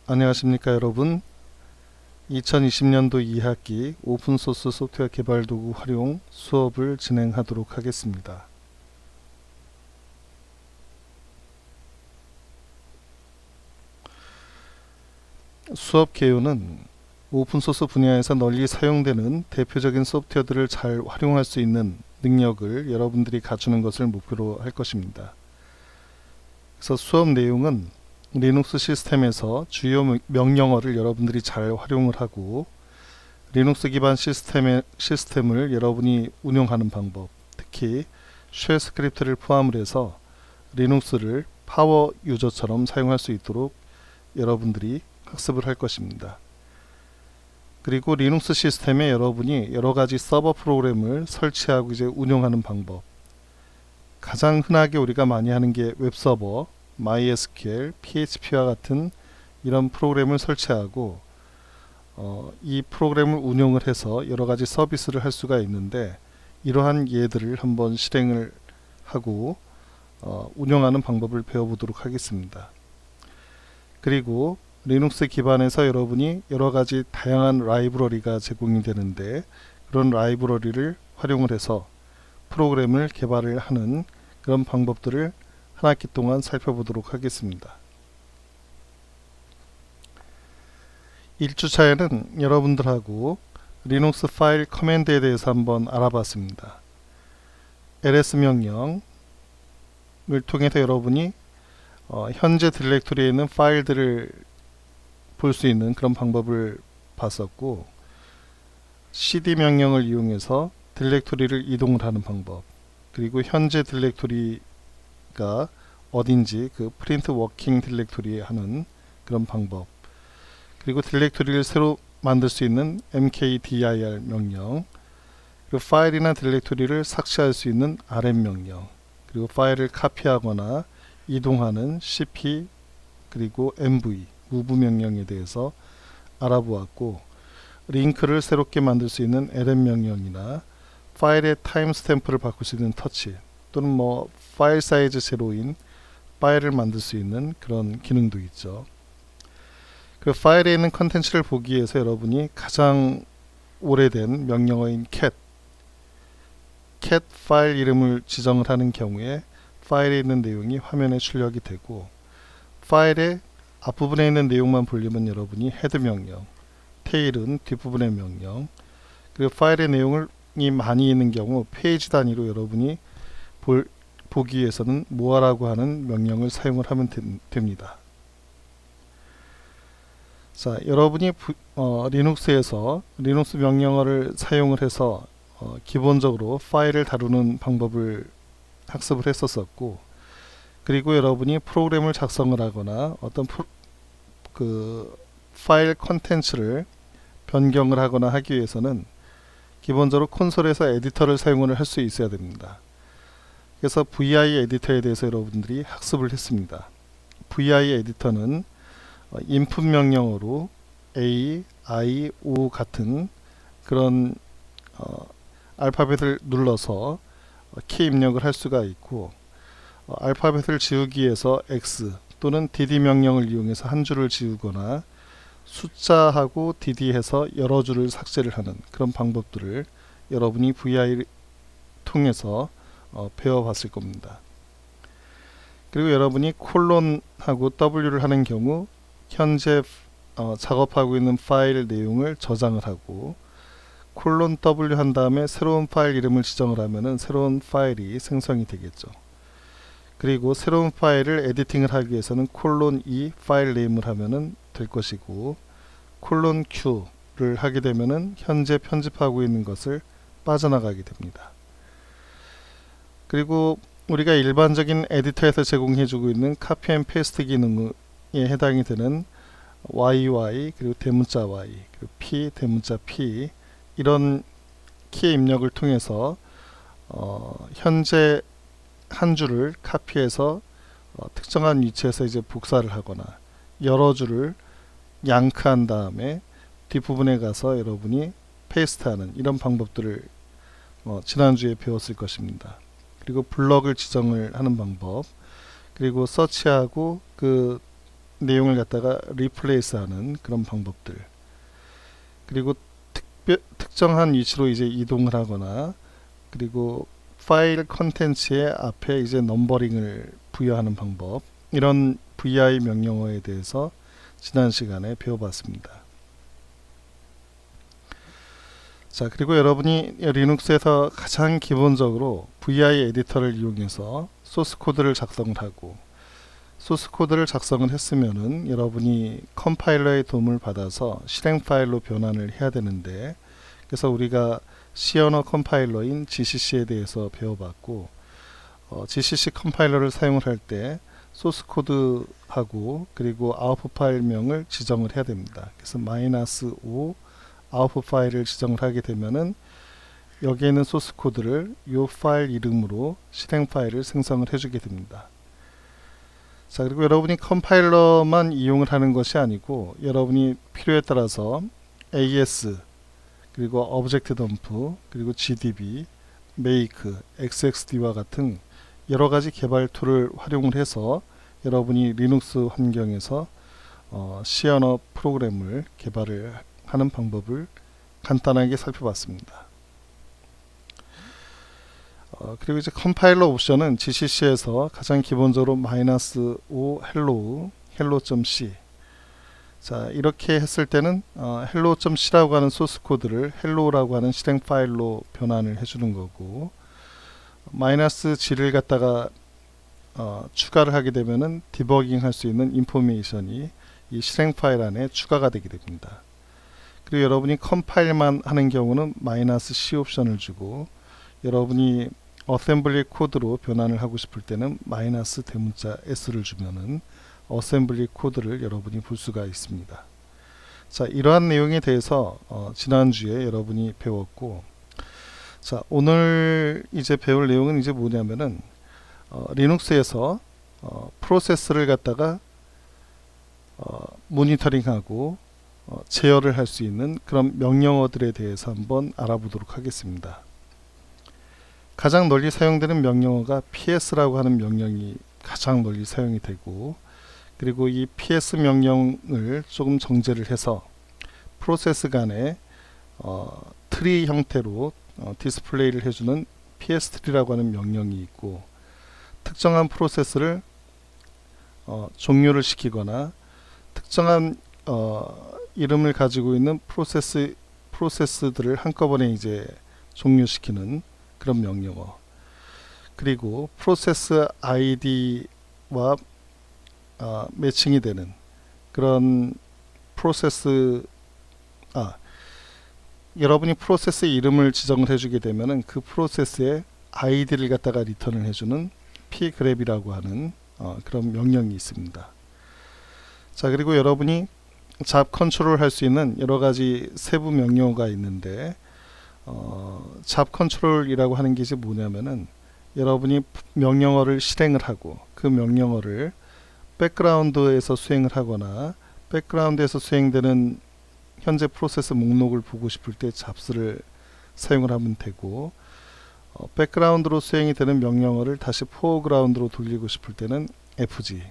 안녕하십니까 여러분. 2020년도 2학기 오픈소스 소프트웨어 개발 도구 활용 수업을 진행하도록 하겠습니다. 수업 개요는 오픈소스 분야에서 널리 사용되는 대표적인 소프트웨어들을 잘 활용할 수 있는 능력을 여러분들이 갖추는 것을 목표로 할 것입니다. 그래서 수업 내용은 리눅스 시스템에서 주요 명령어를 여러분들이 잘 활용을 하고 리눅스 기반 시스템을 여러분이 운영하는 방법, 특히 쉘 스크립트를 포함을 해서 리눅스를 파워 유저처럼 사용할 수 있도록 여러분들이 학습을 할 것입니다. 그리고 리눅스 시스템에 여러분이 여러가지 서버 프로그램을 설치하고 이제 운영하는 방법, 가장 흔하게 우리가 많이 하는 게 웹서버, MySQL, PHP와 같은 이런 프로그램을 설치하고 이 프로그램을 운영을 해서 여러가지 서비스를 할 수가 있는데, 이러한 예들을 한번 실행을 하고 운영하는 방법을 배워보도록 하겠습니다. 그리고 리눅스 기반에서 여러분이 여러가지 다양한 라이브러리가 제공이 되는데, 그런 라이브러리를 활용을 해서 프로그램을 개발을 하는 그런 방법들을 한 학기 동안 살펴보도록 하겠습니다. 1주차에는 여러분들하고 리눅스 파일 커맨드에 대해서 한번 알아봤습니다. ls 명령을 통해서 여러분이 현재 디렉토리에 있는 파일들을 볼 수 있는 그런 방법을 봤었고, cd 명령을 이용해서 디렉토리를 이동을 하는 방법, 그리고 현재 디렉토리가 어딘지 그 프린트 워킹 디렉토리에 하는 그런 방법, 그리고 디렉토리를 새로 만들 수 있는 mkdir 명령, 그리고 파일이나 디렉토리를 삭제할 수 있는 rm 명령, 그리고 파일을 카피하거나 이동하는 cp, 그리고 mv, move 명령에 대해서 알아보았고, 링크를 새롭게 만들 수 있는 lm 명령이나 파일의 타임 스탬프를 바꿀 수 있는 터치, 또는 파일 사이즈 제로인 파일을 만들 수 있는 그런 기능도 있죠. 그 파일에 있는 컨텐츠를 보기 위해서 여러분이 가장 오래된 명령어인 cat 파일 이름을 지정을 하는 경우에 파일에 있는 내용이 화면에 출력이 되고, 파일의 앞부분에 있는 내용만 보려면 여러분이 헤드 명령, 테일은 뒷부분의 명령, 그리고 파일의 내용이 많이 있는 경우 페이지 단위로 여러분이 보기 위해서는 more라고 하는 명령을 사용을 하면 됩니다. 자, 여러분이 리눅스에서 리눅스 명령어를 사용을 해서 기본적으로 파일을 다루는 방법을 학습을 했었고, 그리고 여러분이 프로그램을 작성을 하거나 어떤 파일 컨텐츠를 변경을 하거나 하기 위해서는 기본적으로 콘솔에서 에디터를 사용을 할 수 있어야 됩니다. 그래서 vi 에디터에 대해서 여러분들이 학습을 했습니다. vi 에디터는 인풋 명령어로 a, i, o 같은 그런 알파벳을 눌러서 키 입력을 할 수가 있고, 알파벳을 지우기 위해서 x 또는 dd 명령을 이용해서 한 줄을 지우거나 숫자하고 dd 해서 여러 줄을 삭제를 하는 그런 방법들을 여러분이 vi 통해서 배워봤을 겁니다. 그리고 여러분이 콜론하고 w를 하는 경우 현재 작업하고 있는 파일 내용을 저장을 하고, 콜론 w 한 다음에 새로운 파일 이름을 지정을 하면은 새로운 파일이 생성이 되겠죠. 그리고 새로운 파일을 에디팅을 하기 위해서는 콜론 2 파일 네임을 하면은 될 것이고, 콜론 q를 하게 되면은 현재 편집하고 있는 것을 빠져나가게 됩니다. 그리고 우리가 일반적인 에디터에서 제공해주고 있는 카피 앤 페이스트 기능에 해당이 되는 yy, 그리고 대문자 y, 그리고 p, 대문자 p, 이런 키의 입력을 통해서 현재 한 줄을 카피해서 특정한 위치에서 이제 복사를 하거나 여러 줄을 양크한 다음에 뒷부분에 가서 여러분이 페이스트하는 이런 방법들을 지난주에 배웠을 것입니다. 그리고 블럭을 지정을 하는 방법, 그리고 서치하고 그 내용을 갖다가 리플레이스하는 그런 방법들, 그리고 특정한 위치로 이제 이동을 하거나, 그리고 파일 컨텐츠의 앞에 이제 넘버링을 부여하는 방법, 이런 VI 명령어에 대해서 지난 시간에 배워봤습니다. 자, 그리고 여러분이 리눅스에서 가장 기본적으로 VI 에디터를 이용해서 소스 코드를 작성을 하고, 소스 코드를 작성을 했으면은 여러분이 컴파일러의 도움을 받아서 실행 파일로 변환을 해야 되는데, 그래서 우리가 C 언어 컴파일러인 GCC에 대해서 배워봤고, GCC 컴파일러를 사용을 할 때 소스 코드하고 그리고 아웃풋 파일명을 지정을 해야 됩니다. 그래서 -o 아웃풋 파일을 지정을 하게 되면은 여기에 있는 소스 코드를 이 파일 이름으로 실행 파일을 생성을 해주게 됩니다. 자, 그리고 여러분이 컴파일러만 이용을 하는 것이 아니고, 여러분이 필요에 따라서 AS, 그리고 오브젝트 덤프, 그리고 GDB, make, XXD와 같은 여러가지 개발 툴을 활용을 해서 여러분이 리눅스 환경에서 C 언어 프로그램을 개발을 하는 방법을 간단하게 살펴봤습니다. 그리고 이제 컴파일러 옵션은 GCC에서 가장 기본적으로 -o hello.c, 자, 이렇게 했을 때는 hello.c라고 하는 소스 코드를 hello라고 하는 실행 파일로 변환을 해주는 거고, -g를 갖다가 추가를 하게 되면은 디버깅 할 수 있는 인포메이션이 이 실행 파일 안에 추가가 되게 됩니다. 그리고 여러분이 컴파일만 하는 경우는 -c 옵션을 주고, 여러분이 어셈블리 코드로 변환을 하고 싶을 때는 대문자 s를 주면은 어셈블리 코드를 여러분이 볼 수가 있습니다. 자, 이러한 내용에 대해서 지난주에 여러분이 배웠고, 자, 오늘 이제 배울 내용은 이제 뭐냐면은 리눅스에서 프로세스를 갖다가 모니터링하고 제어를 할 수 있는 그런 명령어들에 대해서 한번 알아보도록 하겠습니다. 가장 널리 사용되는 명령어가 PS라고 하는 명령이 가장 널리 사용이 되고, 그리고 이 PS 명령을 조금 정제를 해서 프로세스 간에 트리 형태로 디스플레이를 해주는 PS트리라고 하는 명령이 있고, 특정한 프로세스를 종료를 시키거나 특정한 이름을 가지고 있는 프로세스들을 한꺼번에 이제 종료시키는 그런 명령어, 그리고 프로세스 ID와 매칭이 되는 그런 여러분이 프로세스 이름을 지정을 해주게 되면은 그 프로세스의 ID를 갖다가 리턴을 해주는 pgrab이라고 하는 그런 명령이 있습니다. 자, 그리고 여러분이 잡 컨트롤 할 수 있는 여러가지 세부 명령어가 있는데, 잡 컨트롤이라고 하는 게 이제 뭐냐면은 여러분이 명령어를 실행을 하고 그 명령어를 백그라운드에서 수행을 하거나 백그라운드에서 수행되는 현재 프로세스 목록을 보고 싶을 때 잡스를 사용을 하면 되고, 백그라운드로 수행이 되는 명령어를 다시 포어그라운드로 돌리고 싶을 때는 FG,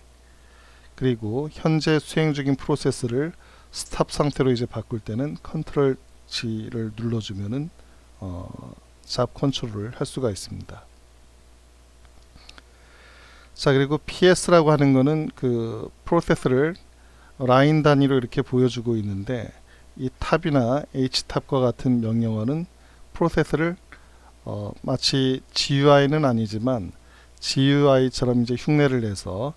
그리고 현재 수행 중인 프로세스를 스탑 상태로 이제 바꿀 때는 컨트롤 G를 눌러주면은 잡 컨트롤을 할 수가 있습니다. 자, 그리고 PS라고 하는 거는 그 프로세스를 라인 단위로 이렇게 보여주고 있는데, 이 탑이나 h탑과 같은 명령어는 프로세스를 마치 GUI는 아니지만 GUI처럼 이제 흉내를 내서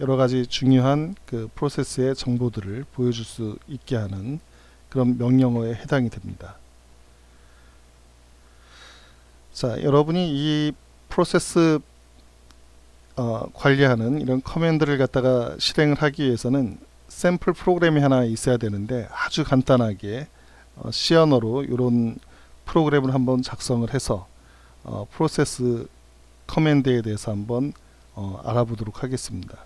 여러 가지 중요한 그 프로세스의 정보들을 보여줄 수 있게 하는 그런 명령어에 해당이 됩니다. 자, 여러분이 이 프로세스 관리하는 이런 커맨드를 갖다가 실행을 하기 위해서는 샘플 프로그램이 하나 있어야 되는데, 아주 간단하게 C 언어로 이런 프로그램을 한번 작성을 해서 프로세스 커맨드에 대해서 한번 알아보도록 하겠습니다.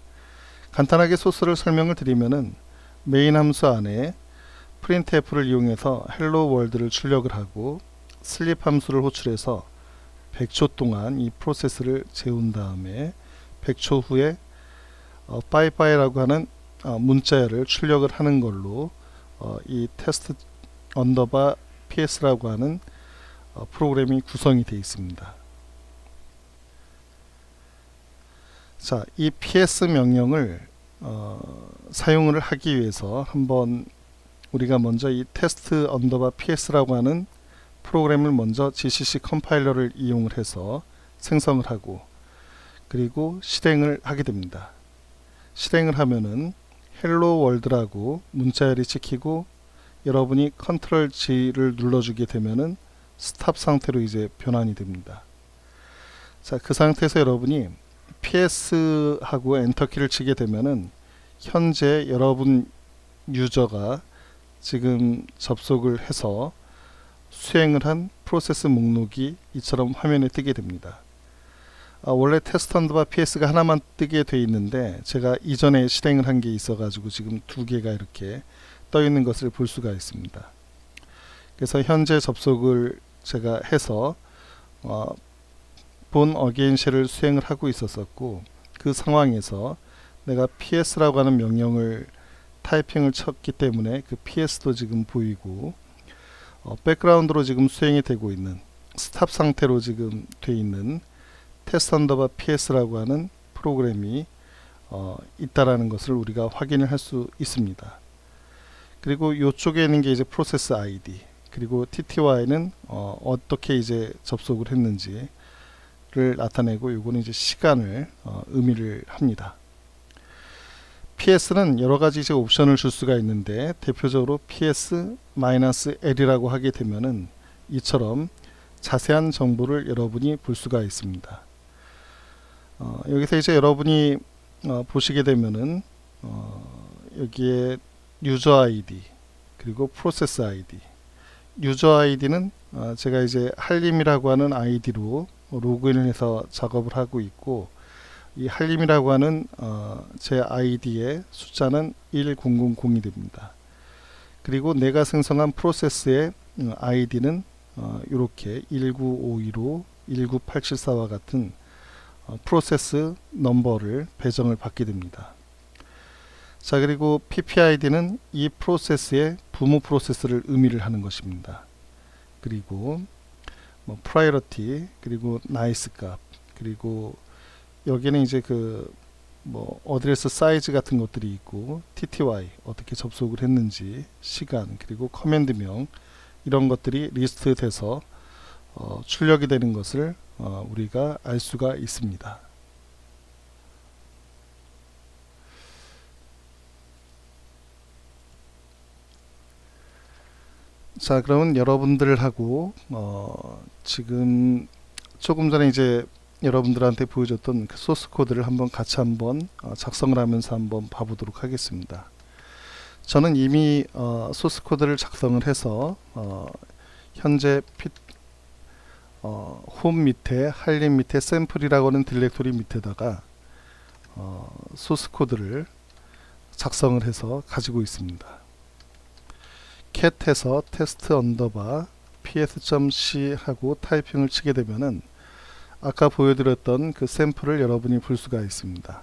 간단하게 소스를 설명을 드리면은 메인 함수 안에 printf를 이용해서 hello world를 출력을 하고 슬립 함수를 호출해서 100초 동안 이 프로세스를 재운 다음에 100초 후에 빠이빠이라고 하는 문자열을 출력을 하는 걸로 이 테스트 언더바 PS라고 하는 프로그램이 구성이 되어 있습니다. 자, 이 PS 명령을 사용을 하기 위해서 한번 우리가 먼저 이 테스트 언더바 PS라고 하는 프로그램을 먼저 GCC 컴파일러를 이용을 해서 생성을 하고 그리고 실행을 하게 됩니다. 실행을 하면은 헬로 월드라고 문자열이 찍히고 여러분이 컨트롤 G를 눌러주게 되면은 스탑 상태로 이제 변환이 됩니다. 자, 그 상태에서 여러분이 PS하고 엔터키를 치게 되면은 현재 여러분 유저가 지금 접속을 해서 수행을 한 프로세스 목록이 이처럼 화면에 뜨게 됩니다. 원래 테스트 언더바 PS가 하나만 뜨게 돼 있는데 제가 이전에 실행을 한 게 있어 가지고 지금 두 개가 이렇게 떠 있는 것을 볼 수가 있습니다. 그래서 현재 접속을 제가 해서 본 어게인 쉘을 수행을 하고 있었고 그 상황에서 내가 PS라고 하는 명령을 타이핑을 쳤기 때문에 그 PS도 지금 보이고 백그라운드로 지금 수행이 되고 있는 스탑 상태로 지금 돼 있는 테스트 언더바 PS라고 하는 프로그램이 있다라는 것을 우리가 확인을 할 수 있습니다. 그리고 이쪽에 있는 게 이제 프로세스 ID 그리고 TTY는 어떻게 이제 접속을 했는지를 나타내고 요거는 이제 시간을 의미를 합니다. PS는 여러 가지 이제 옵션을 줄 수가 있는데 대표적으로 PS-L이라고 하게 되면은 이처럼 자세한 정보를 여러분이 볼 수가 있습니다. 여기서 이제 여러분이 보시게 되면은 여기에 유저 아이디 그리고 프로세스 아이디 유저 아이디는 제가 이제 한림이라고 하는 아이디로 로그인을 해서 작업을 하고 있고 이 한림이라고 하는 제 아이디의 숫자는 1000이 됩니다. 그리고 내가 생성한 프로세스의 아이디는 이렇게 19515, 19874와 같은 프로세스 넘버를 배정을 받게 됩니다. 자, 그리고 PPID는 이 프로세스의 부모 프로세스를 의미를 하는 것입니다. 그리고 프라이어티 그리고 나이스 값 그리고 여기는 이제 어드레스 사이즈 같은 것들이 있고 TTY 어떻게 접속을 했는지 시간 그리고 커맨드명 이런 것들이 리스트 돼서 출력이 되는 것을 우리가 알 수가 있습니다. 자, 그러면 여러분들하고 지금 조금 전에 이제 여러분들한테 보여줬던 그 소스 코드를 같이 한번 작성을 하면서 한번 봐보도록 하겠습니다. 저는 이미 소스 코드를 작성을 해서 현재 홈 밑에 한림 밑에 샘플이라고 하는 디렉토리 밑에다가 소스 코드를 작성을 해서 가지고 있습니다. cat 해서 테스트 언더바 ps.c 하고 타이핑을 치게 되면은 아까 보여드렸던 그 샘플을 여러분이 볼 수가 있습니다.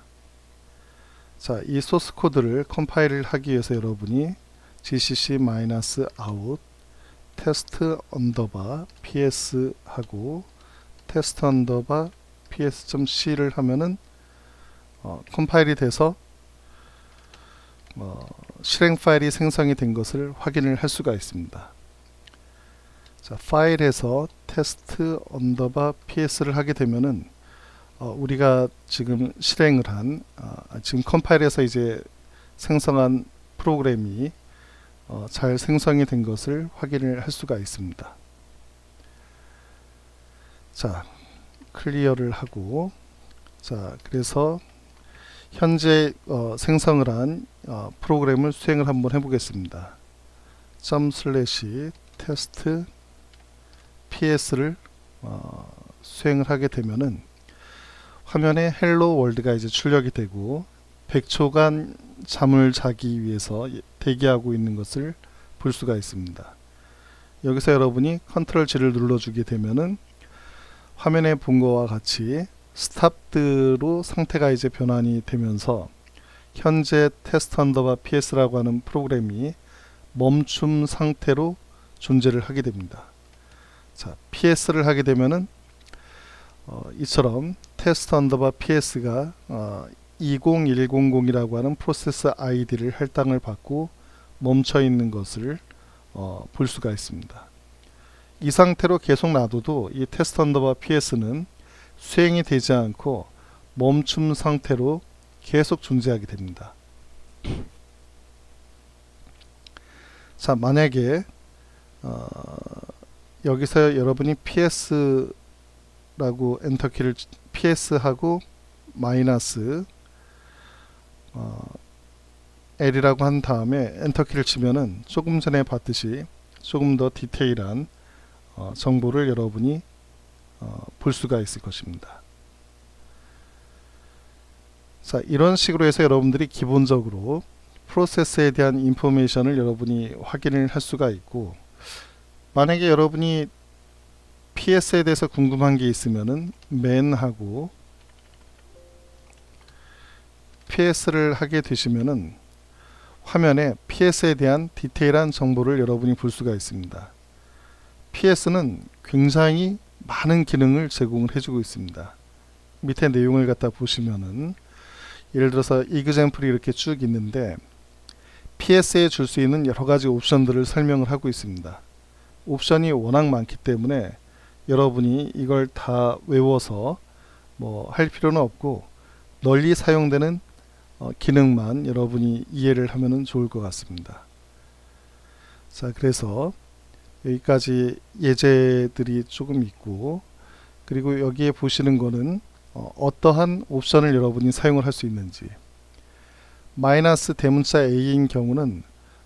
자, 이 소스 코드를 컴파일을 하기 위해서 여러분이 gcc-out 테스트 언더바 ps 하고 테스트 언더바 ps.c를 하면은 컴파일이 돼서 실행 파일이 생성이 된 것을 확인을 할 수가 있습니다. 자, 파일에서 테스트 언더바 ps를 하게 되면은 우리가 지금 실행을 한 지금 컴파일에서 이제 생성한 프로그램이 잘 생성이 된 것을 확인을 할 수가 있습니다. 자, 클리어를 하고 자, 그래서 현재 생성을 한 프로그램을 수행을 한번 해보겠습니다. /테스트 ps를 수행을 하게 되면은 화면에 헬로 월드가 이제 출력이 되고 100초간 잠을 자기 위해서 대기하고 있는 것을 볼 수가 있습니다. 여기서 여러분이 컨트롤 G를 눌러주게 되면은 화면에 본 것과 같이 스탑드로 상태가 이제 변환이 되면서 현재 테스트 언더바 PS라고 하는 프로그램이 멈춤 상태로 존재를 하게 됩니다. 자, PS를 하게 되면은 이처럼 테스트 언더바 PS가 20100이라고 하는 프로세스 아이디를 할당을 받고 멈춰 있는 것을 볼 수가 있습니다. 이 상태로 계속 놔둬도 이 테스트 언더바 PS는 수행이 되지 않고 멈춤 상태로 계속 존재하게 됩니다. 자, 만약에 여기서 여러분이 PS라고 엔터키를 PS하고 마이너스 L이라고 한 다음에 엔터키를 치면은 조금 전에 봤듯이 조금 더 디테일한 정보를 여러분이 볼 수가 있을 것입니다. 자, 이런 식으로 해서 여러분들이 기본적으로 프로세스에 대한 인포메이션을 여러분이 확인을 할 수가 있고, 만약에 여러분이 PS에 대해서 궁금한 게 있으면은 man하고 PS를 하게 되시면은 화면에 PS에 대한 디테일한 정보를 여러분이 볼 수가 있습니다. PS는 굉장히 많은 기능을 제공을 해주고 있습니다. 밑에 내용을 갖다 보시면은 예를 들어서 이그젬플이 이렇게 쭉 있는데 PS에 줄 수 있는 여러 가지 옵션들을 설명을 하고 있습니다. 옵션이 워낙 많기 때문에 여러분이 이걸 다 외워서 뭐 할 필요는 없고 널리 사용되는 기능만 여러분이 이해를 하면 좋을 것 같습니다. 자, 그래서 여기까지 예제들이 조금 있고, 그리고 여기에 보시는 거는 어떠한 옵션을 여러분이 사용을 할 수 있는지. 마이너스 대문자 A인 경우는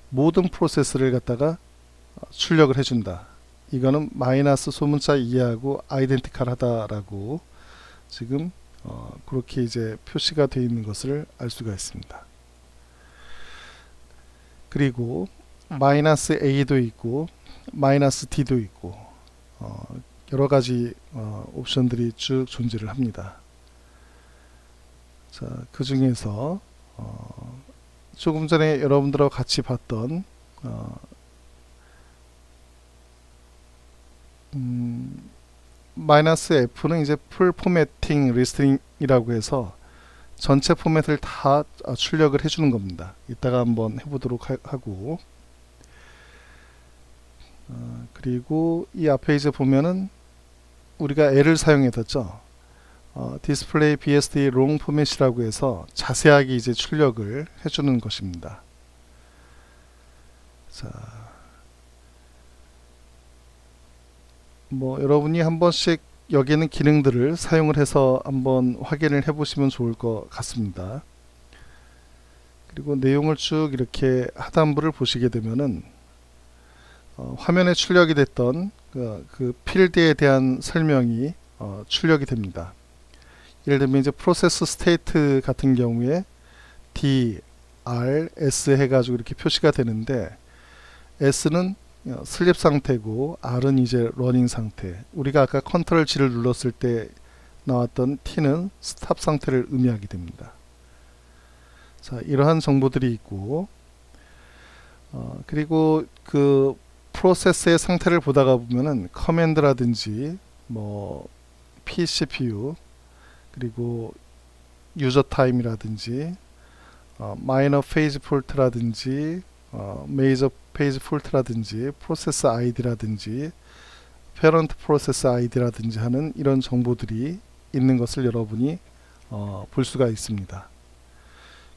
모든 프로세스를 갖다가 출력을 해준다. 이거는 마이너스 소문자 이하고 아이덴티컬하다라고 지금 그렇게 이제 표시가 되어 있는 것을 알 수가 있습니다. 그리고 마이너스 A도 있고 마이너스 D도 있고 여러 가지 옵션들이 쭉 존재를 합니다. 자, 그 중에서 조금 전에 여러분들하고 같이 봤던 마이너스 F는 이제 풀 포매팅 리스트링이라고 해서 전체 포맷을 다 출력을 해주는 겁니다. 이따가 한번 해보도록 하고, 그리고 이 앞에 이제 보면은 우리가 L을 사용했었죠. 디스플레이 BSD 롱 포맷이라고 해서 자세하게 이제 출력을 해주는 것입니다. 자, 뭐 여러분이 한 번씩 여기에 있는 기능들을 사용을 해서 한번 확인을 해 보시면 좋을 것 같습니다. 그리고 내용을 쭉 이렇게 하단부를 보시게 되면은 화면에 출력이 됐던 그 필드에 대한 설명이 출력이 됩니다. 예를 들면 이제 프로세스 스테이트 같은 경우에 D, R, S 해가지고 이렇게 표시가 되는데, S는 슬립 상태고 R은 이제 러닝 상태, 우리가 아까 컨트롤 G를 눌렀을 때 나왔던 T는 스탑 상태를 의미하게 됩니다. 자, 이러한 정보들이 있고, 그리고 그 프로세스의 상태를 보다가 보면은 커맨드라든지 뭐 pCPU, 그리고 유저 타임이라든지 마이너 페이지 폴트라든지 메이저 페이지 폴트라든지 프로세스 아이디라든지 페런트 프로세스 아이디라든지 하는 이런 정보들이 있는 것을 여러분이 볼 수가 있습니다.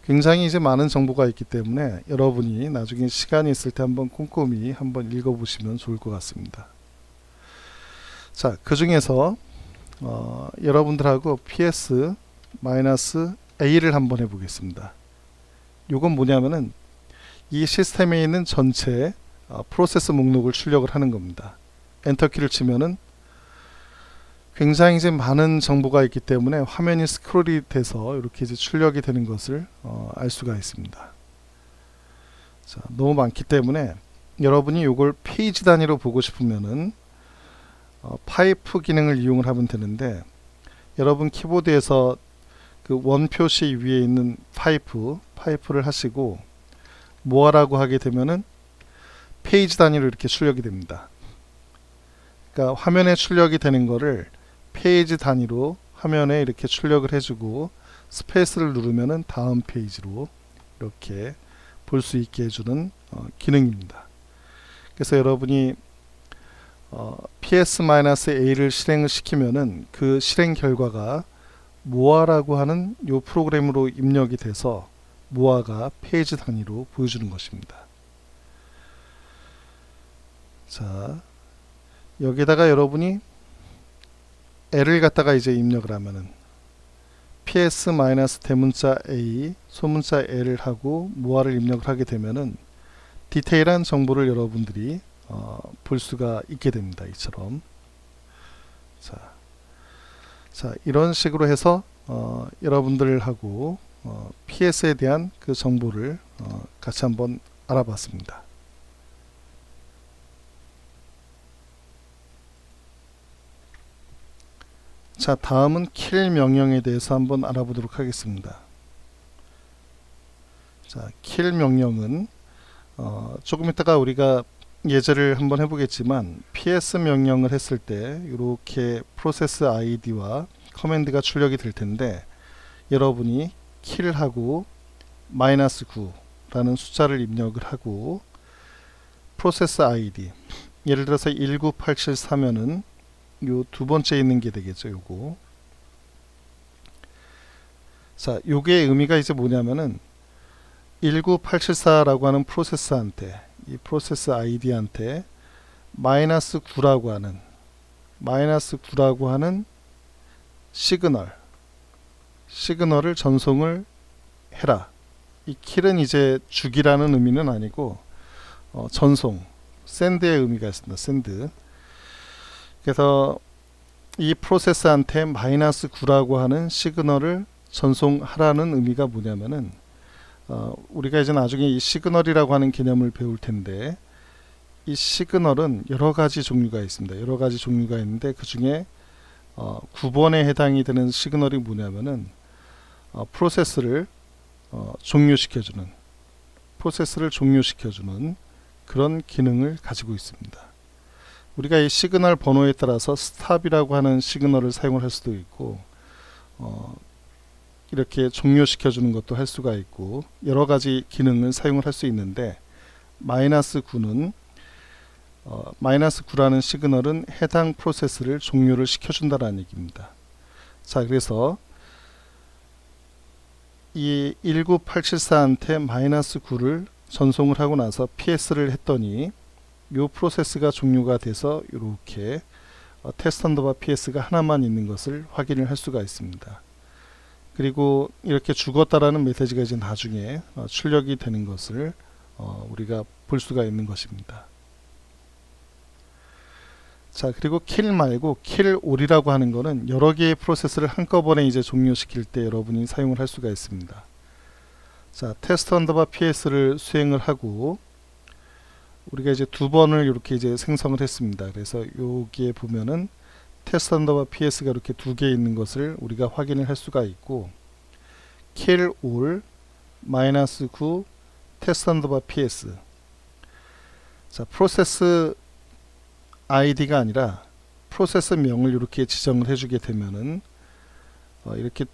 굉장히 이제 많은 정보가 있기 때문에 여러분이 나중에 시간이 있을 때 한번 꼼꼼히 한번 읽어보시면 좋을 것 같습니다. 자, 그 중에서 여러분들하고 PS-A를 한번 해보겠습니다. 이건 뭐냐면은 이 시스템에 있는 전체 프로세스 목록을 출력을 하는 겁니다. 엔터키를 치면은 굉장히 이제 많은 정보가 있기 때문에 화면이 스크롤이 돼서 이렇게 이제 출력이 되는 것을 알 수가 있습니다. 자, 너무 많기 때문에 여러분이 이걸 페이지 단위로 보고 싶으면은 파이프 기능을 이용을 하면 되는데, 여러분 키보드에서 그 원 표시 위에 있는 파이프 파이프를 하시고 모아라고 하게 되면은 페이지 단위로 이렇게 출력이 됩니다. 그러니까 화면에 출력이 되는 거를 페이지 단위로 화면에 이렇게 출력을 해주고 스페이스를 누르면은 다음 페이지로 이렇게 볼 수 있게 해주는 기능입니다. 그래서 여러분이 PS-A를 실행을 시키면은 그 실행 결과가 모아라고 하는 이 프로그램으로 입력이 돼서 모아가 페이지 단위로 보여주는 것입니다. 자, 여기다가 여러분이 L을 갖다가 이제 입력을 하면은 ps-대문자 A 소문자 L을 하고 모아를 입력을 하게 되면은 디테일한 정보를 여러분들이 볼 수가 있게 됩니다. 이처럼. 자, 이런 식으로 해서 여러분들하고 PS에 대한 그 정보를 같이 한번 알아봤습니다. 자, 다음은 kill 명령에 대해서 한번 알아보도록 하겠습니다. 자, kill 명령은 조금 이따가 우리가 예제를 한번 해보겠지만 ps 명령을 했을 때 이렇게 프로세스 id와 커맨드가 출력이 될 텐데 여러분이 kill하고 -9라는 숫자를 입력을 하고 프로세스 id 예를 들어서 19874면은 요 두 번째 있는 게 되겠죠. 요거. 자, 요게 의미가 이제 뭐냐면은 19874라고 하는 프로세스한테 이 프로세스 id한테 -9라고 하는 시그널을 전송을 해라. 이 kill은 이제 죽이라는 의미는 아니고 전송, send의 의미가 있습니다. send. 그래서 이 프로세스한테 -9라고 하는 시그널을 전송하라는 의미가 뭐냐면은 우리가 이제 나중에 이 시그널이라고 하는 개념을 배울 텐데 이 시그널은 여러 가지 종류가 있습니다. 여러 가지 종류가 있는데 그 중에 9번에 해당이 되는 시그널이 뭐냐면은 프로세스를 종료시켜주는 그런 기능을 가지고 있습니다. 우리가 이 시그널 번호에 따라서 스탑이라고 하는 시그널을 사용을 할 수도 있고 이렇게 종료시켜주는 것도 할 수가 있고 여러 가지 기능을 사용을 할 수 있는데 -9는 -9라는 시그널은 해당 프로세스를 종료를 시켜준다는 얘기입니다. 자, 그래서 이 19874한테 -9를 전송을 하고 나서 PS를 했더니 이 프로세스가 종료가 돼서 이렇게 테스트 언더바 PS가 하나만 있는 것을 확인을 할 수가 있습니다. 그리고 이렇게 죽었다라는 메시지가 이제 나중에 출력이 되는 것을 우리가 볼 수가 있는 것입니다. 자, 그리고 kill 말고 kill all이라고 하는 거는 여러 개의 프로세스를 한꺼번에 이제 종료시킬 때 여러분이 사용을 할 수가 있습니다. 자, 테스트 언더바 PS를 수행을 하고 우리가 이제 두 번을 이렇게 이제 생성을 했습니다. 그래서 여기에 보면은 테스트 언더바 PS가 이렇게 두 개 있는 것을 우리가 확인을 할 수가 있고 kill all -9 테스트 언더바 PS 자, 프로세스 id가 아니라 프로세스 명을 이렇게 지정을 해주게 되면은 이렇게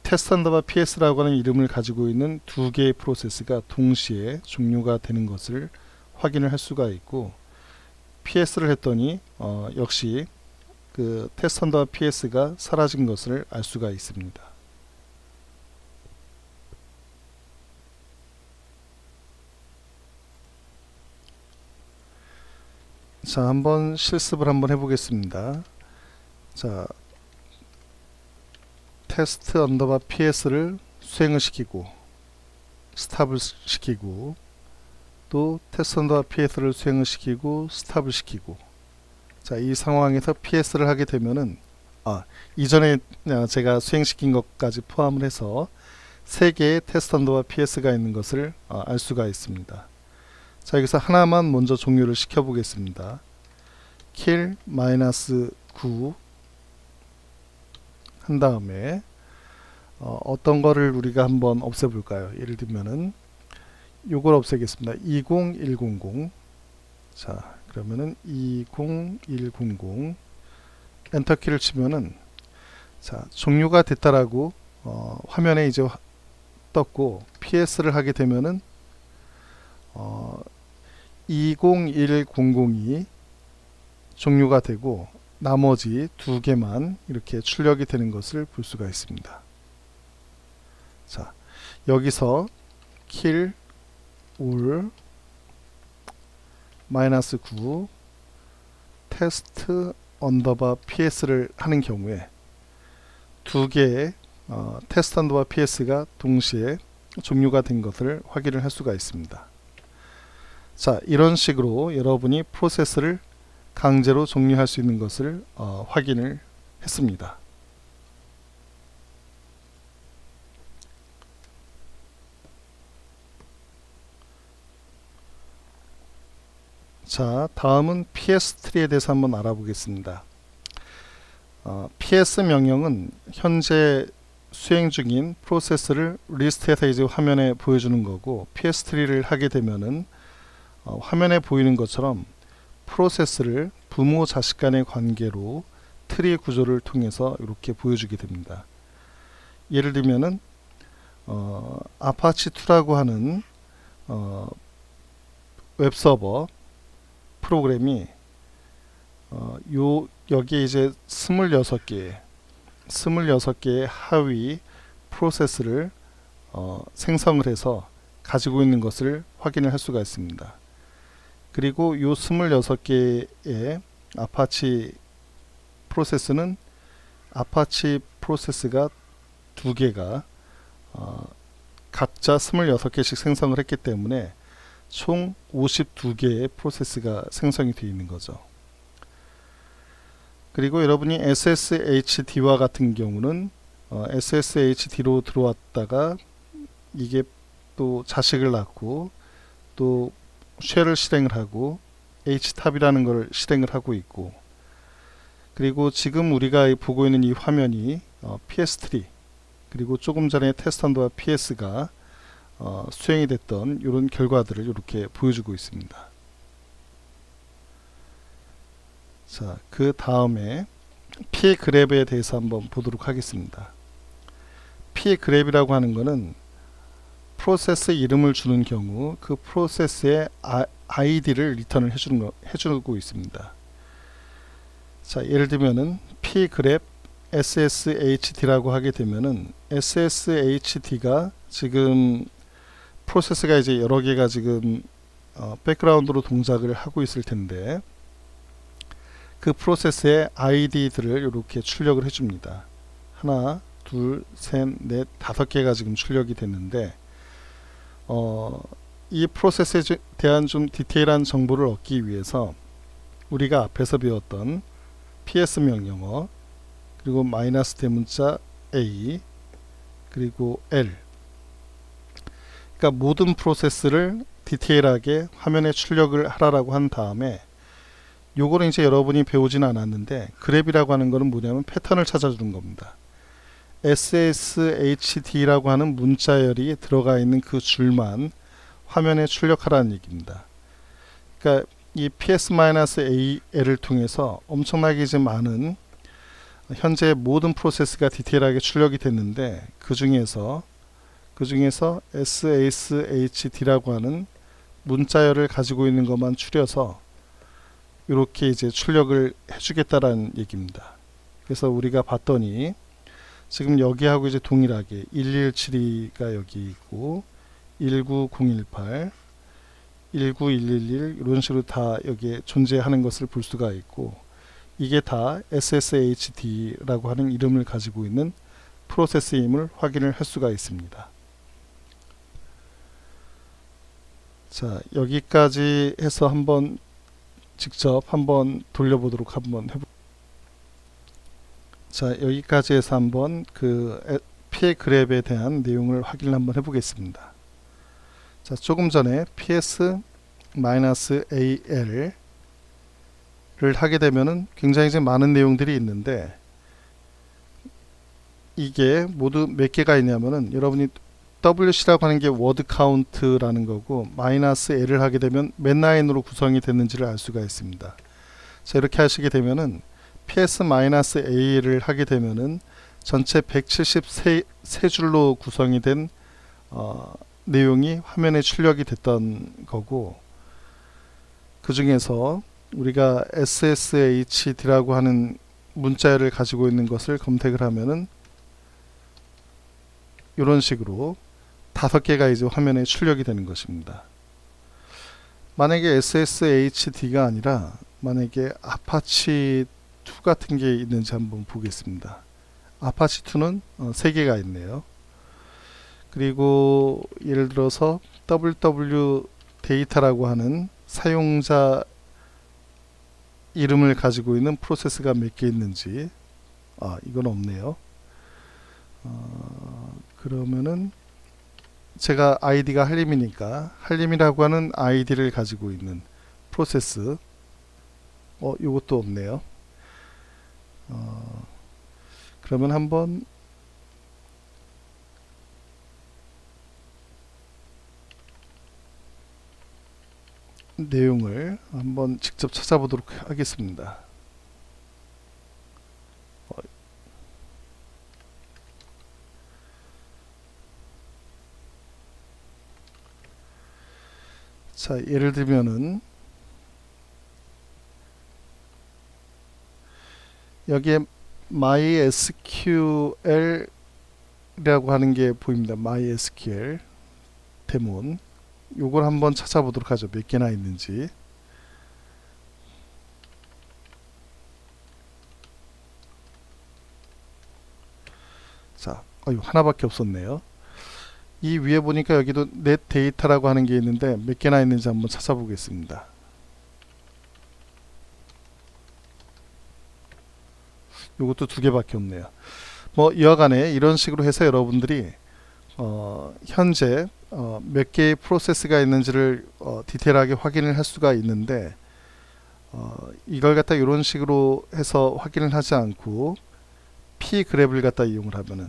테스트 언더바 PS라고 하는 이름을 가지고 있는 두 개의 프로세스가 동시에 종료가 되는 것을 확인을 할 수가 있고 PS를 했더니 역시 그 테스트 언더바 PS가 사라진 것을 알 수가 있습니다. 자, 한번 실습을 한번 해보겠습니다. 자, 테스트 언더바 PS를 수행을 시키고 스탑을 시키고 또 테스트 언더바 PS를 수행을 시키고 스탑을 시키고 자, 이 상황에서 PS를 하게 되면은 이전에 제가 수행시킨 것까지 포함을 해서 3개의 테스트 언더바 PS가 있는 것을 알 수가 있습니다. 자, 여기서 하나만 먼저 종료를 시켜 보겠습니다. kill -9 한 다음에 어떤 거를 우리가 한번 없애볼까요? 예를 들면은 요걸 없애겠습니다. 20100. 자, 그러면은 20100 엔터키를 치면은 자, 종료가 됐다라고 화면에 이제 떴고, PS를 하게 되면은 20100이 종료가 되고 나머지 두 개만 이렇게 출력이 되는 것을 볼 수가 있습니다. 자, 여기서 kill all -9 테스트 언더바 PS를 하는 경우에 두 개의 테스트 언더바 PS가 동시에 종료가 된 것을 확인을 할 수가 있습니다. 자, 이런 식으로 여러분이 프로세스를 강제로 종료할 수 있는 것을 확인을 했습니다. 자, 다음은 PS 트리에 대해서 한번 알아보겠습니다. PS 명령은 현재 수행 중인 프로세스를 리스트해서 이제 화면에 보여주는 거고, PS 트리를 하게 되면은 화면에 보이는 것처럼 프로세스를 부모 자식 간의 관계로 트리 구조를 통해서 이렇게 보여주게 됩니다. 예를 들면은 아파치2라고 하는 웹서버 프로그램이 여기에 이제 26개의 하위 프로세스를 생성을 해서 가지고 있는 것을 확인을 할 수가 있습니다. 그리고 이 26개의 아파치 프로세스는 아파치 프로세스가 2개가 각자 26개씩 생성을 했기 때문에 총 52개의 프로세스가 생성이 되어 있는 거죠. 그리고 여러분이 SSHD와 같은 경우는 SSHD로 들어왔다가 이게 또 자식을 낳고 또 쉘을 실행을 하고 HTAB이라는 걸 실행을 하고 있고, 그리고 지금 우리가 보고 있는 이 화면이 PS3 그리고 조금 전에 테스트 언더바 PS가 수행이 됐던 이런 결과들을 이렇게 보여주고 있습니다. 자, 그 다음에 피해 그랩에 대해서 한번 보도록 하겠습니다. 피해 그랩이라고 하는 것은 프로세스 이름을 주는 경우 그 프로세스의 아이디를 리턴을 해주고 있습니다. 자, 예를 들면은 p 그랩 SSHD라고 하게 되면은 SSHD가 지금 프로세스가 이제 여러 개가 지금 백그라운드로 동작을 하고 있을 텐데, 그 프로세스의 아이디들을 이렇게 출력을 해줍니다. 하나, 둘, 셋, 넷, 5개가 지금 출력이 됐는데, 이 프로세스에 대한 좀 디테일한 정보를 얻기 위해서 우리가 앞에서 배웠던 PS 명령어, 그리고 마이너스 대문자 A, 그리고 L, 그러니까 모든 프로세스를 디테일하게 화면에 출력을 하라고 한 다음에, 요거는 이제 여러분이 배우진 않았는데, 그랩이라고 하는 거는 뭐냐면 패턴을 찾아주는 겁니다. SSHD라고 하는 문자열이 들어가 있는 그 줄만 화면에 출력하라는 얘기입니다. 그러니까 이 PS-AL을 통해서 엄청나게 이제 많은 현재 모든 프로세스가 디테일하게 출력이 됐는데, 그 중에서 SSHD라고 하는 문자열을 가지고 있는 것만 추려서 이렇게 이제 출력을 해주겠다라는 얘기입니다. 그래서 우리가 봤더니 지금 여기하고 이제 동일하게 1172가 여기 있고 19018, 19111 이런 식으로 다 여기에 존재하는 것을 볼 수가 있고, 이게 다 SSHD라고 하는 이름을 가지고 있는 프로세스임을 확인을 할 수가 있습니다. 자, 여기까지 해서 한번 직접 한번 돌려보도록 한번 해볼게요. 자, 여기까지 해서 한번 그 피해 그랩에 대한 내용을 확인을 한번 해보겠습니다. 자, 조금 전에 PS-AL을 하게 되면은 굉장히 많은 내용들이 있는데, 이게 모두 몇 개가 있냐면은 여러분이 WC라고 하는 게 워드 카운트라는 거고 마이너스 L을 하게 되면 몇 라인으로 구성이 됐는지를 알 수가 있습니다. 자, 이렇게 하시게 되면은 PS-A를 하게 되면은 전체 173줄로 구성이 된 내용이 화면에 출력이 됐던 거고, 그 중에서 우리가 SSHD라고 하는 문자열을 가지고 있는 것을 검색을 하면은 이런 식으로 5개가 이제 화면에 출력이 되는 것입니다. 만약에 SSHD가 아니라 만약에 아파치 2 같은 게 있는지 한번 보겠습니다. 아파치 2는 3개가 있네요. 그리고 예를 들어서 WW 데이터라고 하는 사용자 이름을 가지고 있는 프로세스가 몇 개 있는지, 이건 없네요. 그러면은 제가 아이디가 한림이니까 한림이라고 하는 아이디를 가지고 있는 프로세스, 요것도 없네요. 그러면 한번 내용을 한번 직접 찾아보도록 하겠습니다. 자, 예를 들면은 여기에 MySQL이라고 하는 게 보입니다. MySQL 데몬. 요걸 한번 찾아보도록 하죠. 몇 개나 있는지. 자, 하나밖에 없었네요. 이 위에 보니까 여기도 넷 데이터라고 하는 게 있는데 몇 개나 있는지 한번 찾아보겠습니다. 요것도 2개밖에 없네요. 뭐 여하간에 이런 식으로 해서 여러분들이 현재 몇 개의 프로세스가 있는지를 디테일하게 확인을 할 수가 있는데, 이걸 갖다 이런 식으로 해서 확인을 하지 않고 pgrep을 갖다 이용을 하면은,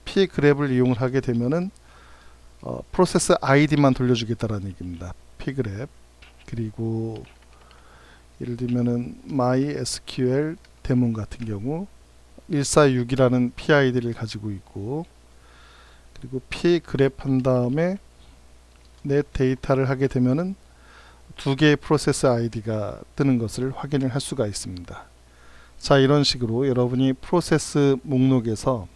pgrep을 이용을 하게 되면은 프로세스 id만 돌려주겠다라는 얘기입니다. pgrep. 그리고 예를 들면은 MySQL 데몬 같은 경우 146이라는 PID를 가지고 있고, 그리고 pgrep 한 다음에 넷 데이터를 하게 되면은 2개의 프로세스 아이디가 뜨는 것을 확인을 할 수가 있습니다. 자, 이런 식으로 여러분이 프로세스 목록에서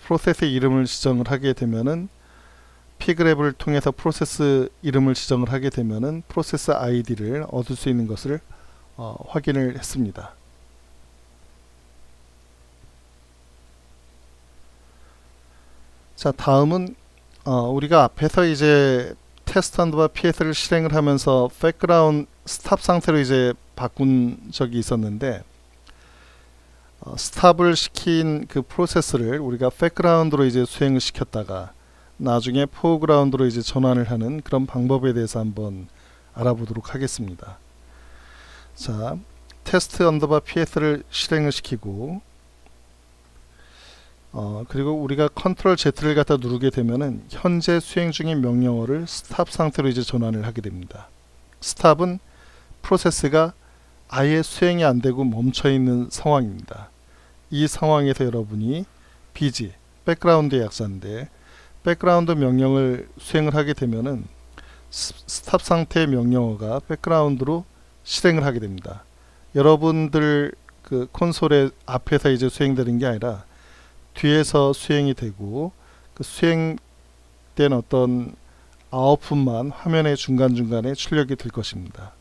프로세스 이름을 지정을 하게 되면은 pgrep을 통해서 프로세스 이름을 지정을 하게 되면은 프로세스 아이디를 얻을 수 있는 것을 확인을 했습니다. 자, 다음은 우리가 앞에서 이제 테스트 언더바 PS를 실행을 하면서 백그라운드 스탑 상태로 이제 바꾼 적이 있었는데, 스탑을 시킨 그 프로세스를 우리가 백그라운드로 이제 수행을 시켰다가 나중에 포그라운드로 이제 전환을 하는 그런 방법에 대해서 한번 알아보도록 하겠습니다. 자, 테스트 언더바 PS를 실행을 시키고, 그리고 우리가 컨트롤 Z를 갖다 누르게 되면은 현재 수행 중인 명령어를 스탑 상태로 이제 전환을 하게 됩니다. 스탑은 프로세스가 아예 수행이 안 되고 멈춰 있는 상황입니다. 이 상황에서 여러분이 BG, 백그라운드의 약자인데, 백그라운드 명령을 수행을 하게 되면은 스탑 상태의 명령어가 백그라운드로 실행을 하게 됩니다. 여러분들 그 콘솔의 앞에서 이제 수행되는 게 아니라 뒤에서 수행이 되고, 그 수행된 어떤 아웃풋만 화면의 중간중간에 출력이 될 것입니다.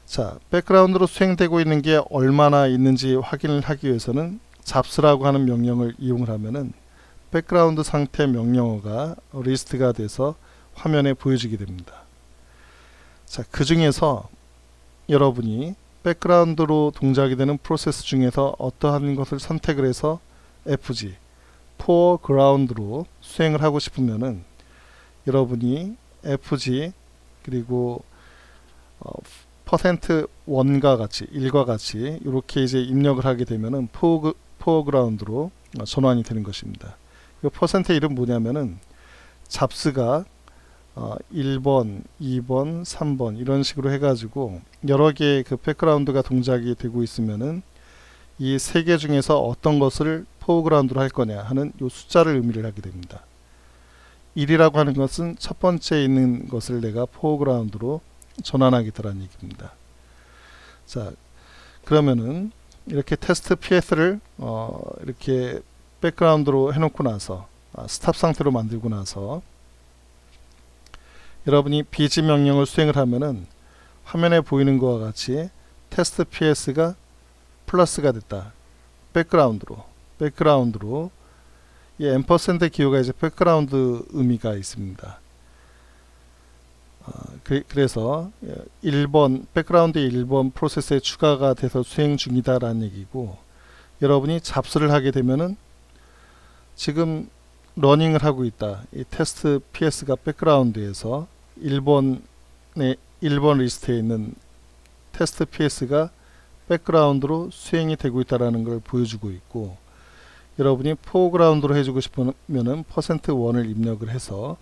자, 백그라운드로 수행되고 있는 게 얼마나 있는지 확인을 하기 위해서는 잡스라고 하는 명령을 이용을 하면은 백그라운드 상태 명령어가 리스트가 돼서 화면에 보여지게 됩니다. 자, 그 중에서 여러분이 백그라운드로 동작이 되는 프로세스 중에서 어떠한 것을 선택을 해서 FG, foreground로 수행을 하고 싶으면은 여러분이 FG 그리고 %1과 같이 1과 같이 이렇게 이제 입력을 하게 되면은 포어그라운드로 전환이 되는 것입니다. 이 퍼센트 1은 뭐냐면은 잡스가 1번, 2번, 3번 이런 식으로 해가지고 여러 개의 그 백그라운드가 동작이 되고 있으면은 이 세 개 중에서 어떤 것을 포어그라운드로 할 거냐 하는 이 숫자를 의미를 하게 됩니다. 1이라고 하는 것은 첫 번째 있는 것을 내가 포어그라운드로 전환하겠다라는 얘기입니다. 자, 그러면은 이렇게 테스트 PS를 이렇게 백그라운드로 해놓고 나서 스탑 상태로 만들고 나서 여러분이 bg 명령을 수행을 하면은 화면에 보이는 것과 같이 테스트 PS가 플러스가 됐다. 백그라운드로 이 앰퍼센드 기호가 이제 백그라운드 의미가 있습니다. 그래서 1번 백그라운드 1번 프로세스에 추가가 돼서 수행 중이다 라는 얘기고, 여러분이 잡스를 하게 되면은 지금 러닝을 하고 있다. 이 테스트 PS가 백그라운드에서 1번 리스트에 있는 테스트 PS가 백그라운드로 수행이 되고 있다라는 걸 보여주고 있고, 여러분이 포어그라운드로 해주고 싶으면은 %1을 입력을 해서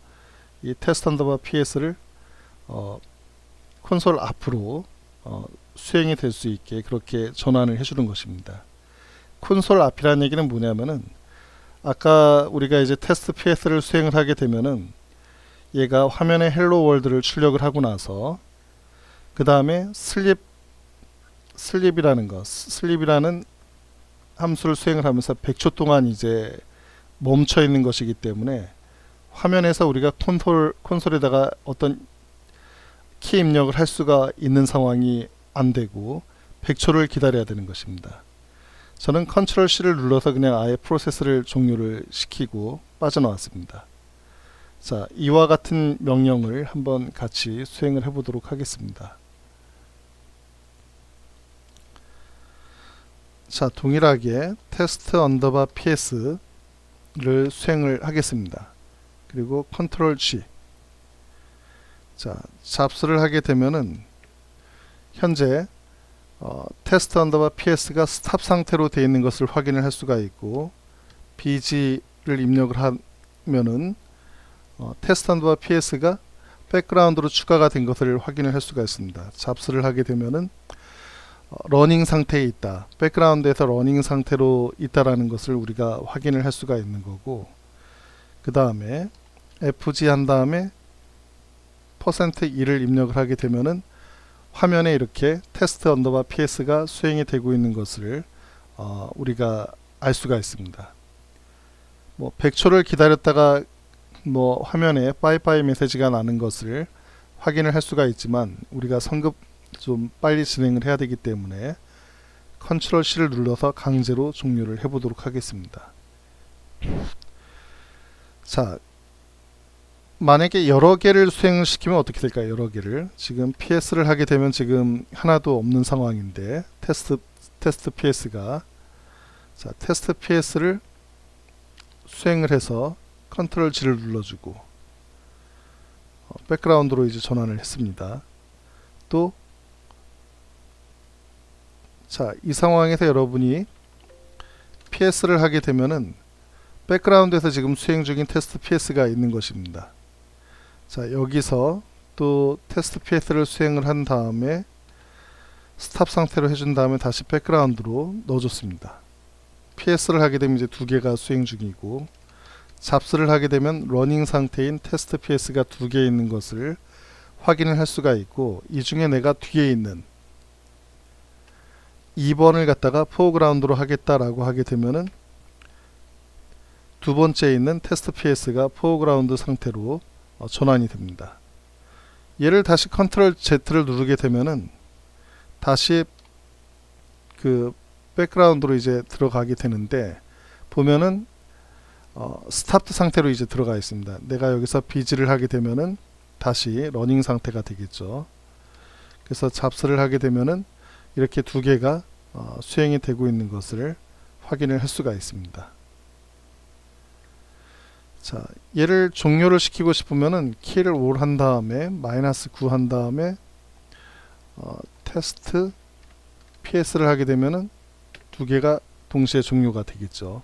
이 테스트 언더바 PS를 콘솔 앞으로 수행이 될 수 있게 그렇게 전환을 해주는 것입니다. 콘솔 앞이라는 얘기는 뭐냐면은 아까 우리가 이제 테스트 PS를 수행을 하게 되면은 얘가 화면에 헬로 월드를 출력을 하고 나서 그 다음에 슬립이라는 함수를 수행을 하면서 100초 동안 이제 멈춰 있는 것이기 때문에 화면에서 우리가 콘솔에다가 어떤 키 입력을 할 수가 있는 상황이 안 되고 100초를 기다려야 되는 것입니다. 저는 컨트롤 C를 눌러서 그냥 아예 프로세스를 종료를 시키고 빠져나왔습니다. 자, 이와 같은 명령을 한번 같이 수행을 해 보도록 하겠습니다. 자, 동일하게 테스트 언더바 PS를 수행을 하겠습니다. 그리고 컨트롤 G. 자, 잡스를 하게 되면은 현재 테스트 언더바 PS가 스탑 상태로 되어 있는 것을 확인을 할 수가 있고, bg를 입력을 하면은 테스트 언더바 PS가 백그라운드로 추가가 된 것을 확인을 할 수가 있습니다. 잡스를 하게 되면은 러닝 상태에 있다. 백그라운드에서 러닝 상태로 있다라는 것을 우리가 확인을 할 수가 있는 거고, 그 다음에 FG 한 다음에 %2를 입력을 하게 되면은 화면에 이렇게 테스트 언더바 PS가 수행이 되고 있는 것을 우리가 알 수가 있습니다. 뭐 100초를 기다렸다가 뭐 화면에 빠이빠이 메시지가 나는 것을 확인을 할 수가 있지만 우리가 성급 좀 빨리 진행을 해야 되기 때문에 컨트롤 C를 눌러서 강제로 종료를 해 보도록 하겠습니다. 자, 만약에 여러 개를 수행을 시키면 어떻게 될까요? 여러 개를. 지금 PS를 하게 되면 지금 하나도 없는 상황인데 테스트 PS가, 자, 테스트 PS를 수행을 해서 컨트롤 G를 눌러주고 백그라운드로 이제 전환을 했습니다. 또 자, 이 상황에서 여러분이 PS를 하게 되면은 백그라운드에서 지금 수행 중인 테스트 PS가 있는 것입니다. 자, 여기서 또 테스트 PS를 수행을 한 다음에 스탑 상태로 해준 다음에 다시 백그라운드로 넣어줬습니다. PS를 하게 되면 이제 두 개가 수행 중이고, 잡스를 하게 되면 러닝 상태인 테스트 PS가 두 개 있는 것을 확인을 할 수가 있고, 이 중에 내가 뒤에 있는 2번을 갖다가 포어그라운드로 하겠다라고 하게 되면은 두 번째 있는 테스트 PS가 포어그라운드 상태로 전환이 됩니다. 얘를 다시 컨트롤 Z를 누르게 되면은 다시 그 백그라운드로 이제 들어가게 되는데, 보면은 스타트 상태로 이제 들어가 있습니다. 내가 여기서 bg를 하게 되면은 다시 러닝 상태가 되겠죠. 그래서 잡스를 하게 되면은 이렇게 두 개가 수행이 되고 있는 것을 확인을 할 수가 있습니다. 자, 얘를 종료를 시키고 싶으면은 키를 올 한 다음에 -9 한 다음에 테스트 PS를 하게 되면은 두 개가 동시에 종료가 되겠죠.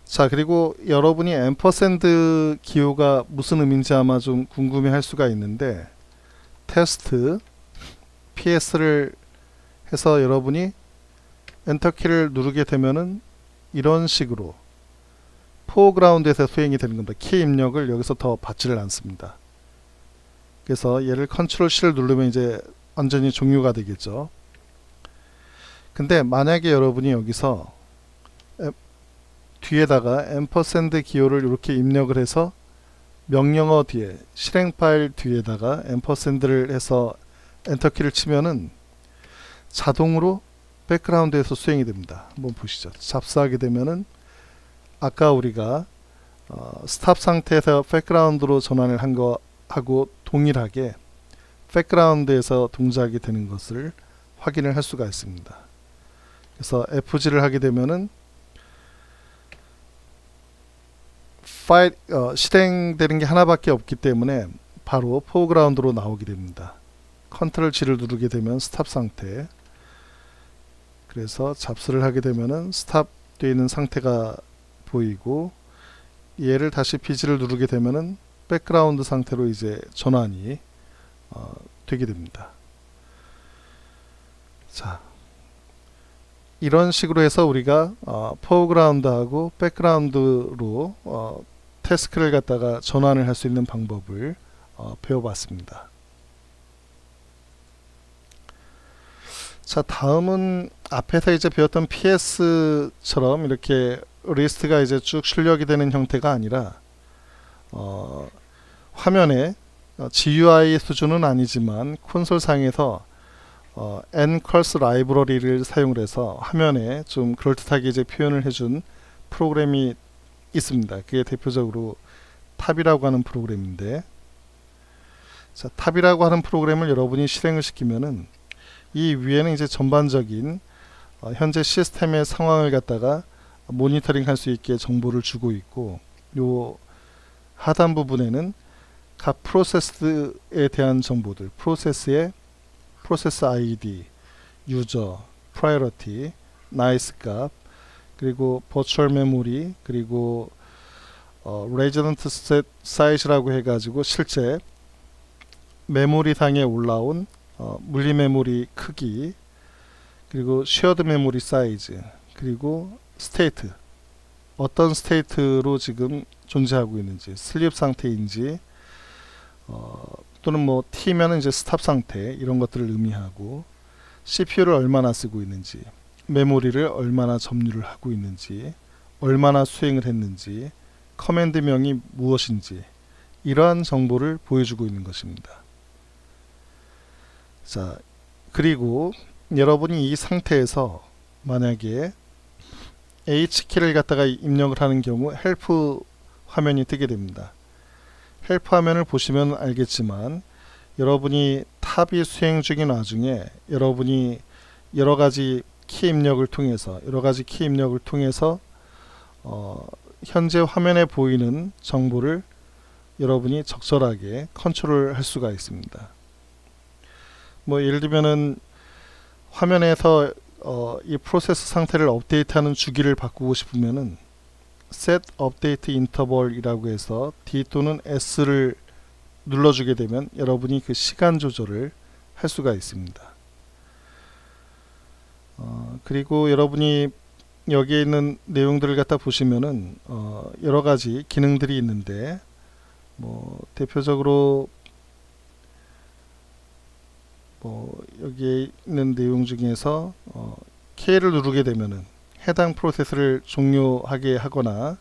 자, 그리고 여러분이 앰퍼샌드 기호가 무슨 의미인지 아마 좀 궁금해 할 수가 있는데, 테스트 PS를 해서 여러분이 엔터키를 누르게 되면은 이런 식으로 포그라운드에서 수행이 되는 겁니다. 키 입력을 여기서 더 받지를 않습니다. 그래서 얘를 컨트롤 C를 누르면 이제 완전히 종료가 되겠죠. 근데 만약에 여러분이 여기서 뒤에다가 앰퍼샌드 기호를 이렇게 입력을 해서 명령어 뒤에 실행 파일 뒤에다가 앰퍼샌드를 해서 엔터키를 치면은 자동으로 백그라운드에서 수행이 됩니다. 한번 보시죠. 잡스하게 되면은 아까 우리가 스탑 상태에서 백그라운드로 전환을 한 거하고 동일하게 백그라운드에서 동작이 되는 것을 확인을 할 수가 있습니다. 그래서 FG를 하게 되면은 파일 실행되는 게 하나밖에 없기 때문에 바로 포그라운드로 나오게 됩니다. 컨트롤 G를 누르게 되면 스탑 상태. 그래서 잡스를 하게 되면은 스탑 되어 있는 상태가 보이고, 얘를 다시 PG를 누르게 되면은 백그라운드 상태로 이제 전환이 되게 됩니다. 자, 이런 식으로 해서 우리가 포그라운드하고 백그라운드로 태스크를 갖다가 전환을 할 수 있는 방법을 배워봤습니다. 자, 다음은 앞에서 이제 배웠던 PS처럼 이렇게 리스트가 이제 쭉 출력이 되는 형태가 아니라 화면에 GUI 수준은 아니지만 콘솔 상에서 Ncurse 라이브러리를 사용을 해서 화면에 좀 그럴듯하게 이제 표현을 해준 프로그램이 있습니다. 그게 대표적으로 탑이라고 하는 프로그램인데, 자, 탑이라고 하는 프로그램을 여러분이 실행을 시키면은 이 위에는 이제 전반적인 현재 시스템의 상황을 갖다가 모니터링 할 수 있게 정보를 주고 있고, 요 하단 부분에는 각 프로세스에 대한 정보들, 프로세스의 프로세스 ID, 유저, 프라이어티, 나이스 값, 그리고 버추얼 메모리, 그리고 레지던트 사이즈라고 해가지고 실제 메모리 상에 올라온 물리 메모리 크기, 그리고 쉐어드 메모리 사이즈, 그리고 스테이트, 어떤 스테이트로 지금 존재하고 있는지, 슬립 상태인지, 또는 뭐 T면은 이제 스탑 상태, 이런 것들을 의미하고, CPU를 얼마나 쓰고 있는지, 메모리를 얼마나 점유를 하고 있는지, 얼마나 수행을 했는지, 커맨드명이 무엇인지, 이러한 정보를 보여주고 있는 것입니다. 자, 그리고 여러분이 이 상태에서 만약에 H키를 갖다가 입력을 하는 경우 헬프 화면이 뜨게 됩니다. 헬프 화면을 보시면 알겠지만, 여러분이 탑이 수행 중인 와중에 여러분이 여러가지 키 입력을 통해서 현재 화면에 보이는 정보를 여러분이 적절하게 컨트롤 할 수가 있습니다. 뭐 예를 들면은 화면에서 이 프로세스 상태를 업데이트하는 주기를 바꾸고 싶으면은 set update interval 이라고 해서 D 또는 S를 눌러주게 되면 여러분이 그 시간 조절을 할 수가 있습니다. 그리고 여러분이 여기에 있는 내용들을 갖다 보시면은 여러가지 기능들이 있는데, 뭐 대표적으로 여기에 있는 내용 중에서 K를 누르게 되면은 해당 프로세스를 종료하게 하거나